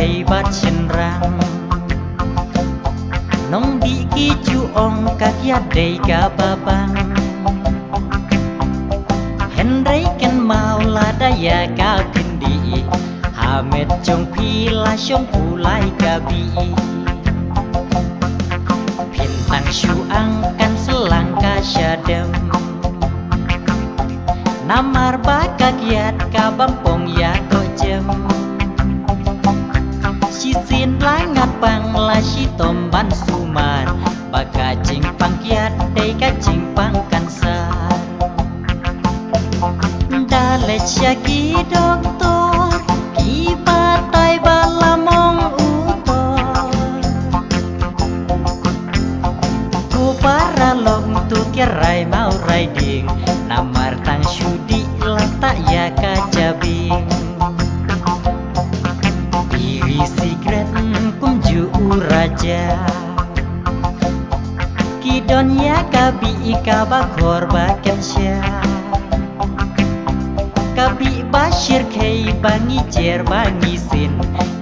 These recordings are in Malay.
kay bat senrang nong di ki juong kakyat day ka babang Henry ken mau la daya ka pindi hamet jong pila syong pulai gabi pintang syuang kan selang ka syadem namar bakakyat ka bampong ya to jem si sin langat pang la si tomban sumar baka jing pangkiat day ka jing pang kansar dalet syaki doktor ki patay balamong utor ku para long tu kerai mau riding namar tang syudi letak ya kajabing iri sigret kumju raja kidon ya kabi ika bakor baken sya kabi bashir kay bangi jer bangi sin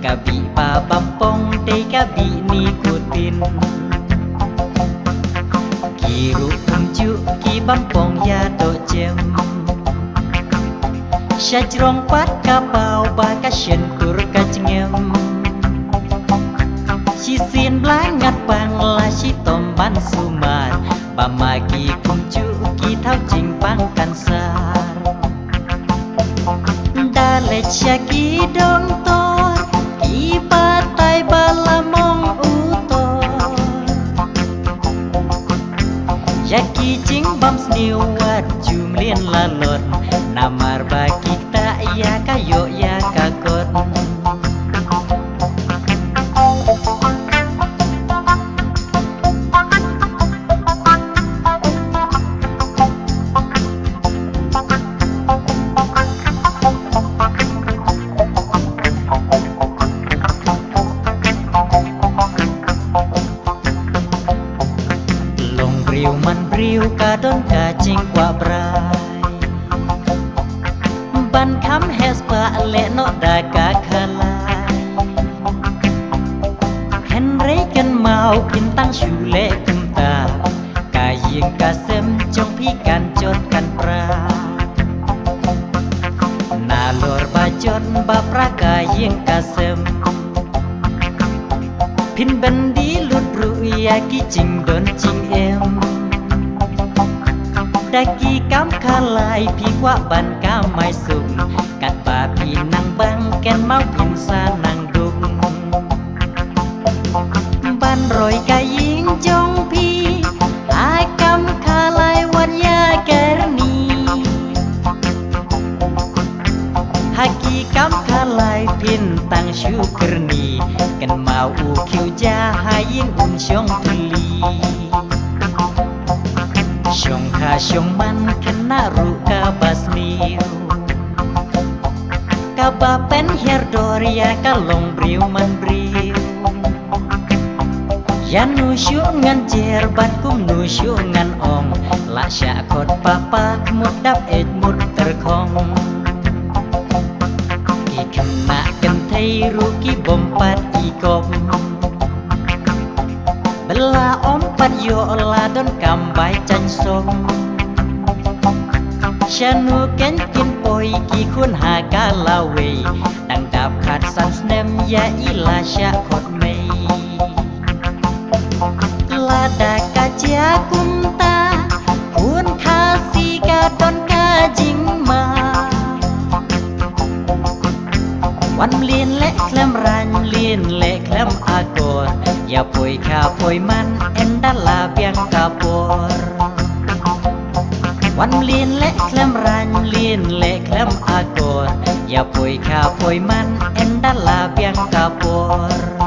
kabi pa bampong day kabi nikutin kiru kumju ki bampong ya do jem syajrong pat kapau baka syentur kacengem sisin blangat pangla si tomban sumar pamagi kumju ki thau jing pang kansar dalet syaki doktor ki patay balamong utor yaki jing bam sniwat jumlin lalot namar bagi tak ya kayo ya kakot briu man briu kadon kacing kwa brai ban kham hes pa le no da ka khalai Henry ken mau bintang syule kenta kaying kasem jong pi kan jot kan pra nalor bajon bapra kaying kasem pin bendi ludru ya ki jing don jing em daki kam khalai pi kwa ban ka mai sung kat ba pi nang bang ken mau pin sa nang dung ban roi kaying jong pi ai kam khalai wan ya kerni haki kam khalai pin tang syukurni ken mau kiu ja haying syong tuli syong kha syong man kena ruka basniu kabapen herdoria kalong briu man briu yan nu syungan jer bat kum nu syungan ong la sya kot papa mut dap et mut terkong ki kena kentai ruki bompat ikom bela ompat yo la don kambai chan som syanu ken kin poi ki kun ha ka lawe dang dap khat san snem ya ila sya khot mei lada ka chia kunta kun kha si ka don ka jing maวันเลียนและแคลมรันเลียนและแคลมอากอรอย่าป่วยข้าป่วยมันเอ็นดัลลาเบียงกาปอรวันเลียนและแคลมรันเลียนและแคลมอากอรอย่าป่วยข้าป่วยมันเอ็นดัลลาเบียงกาปอร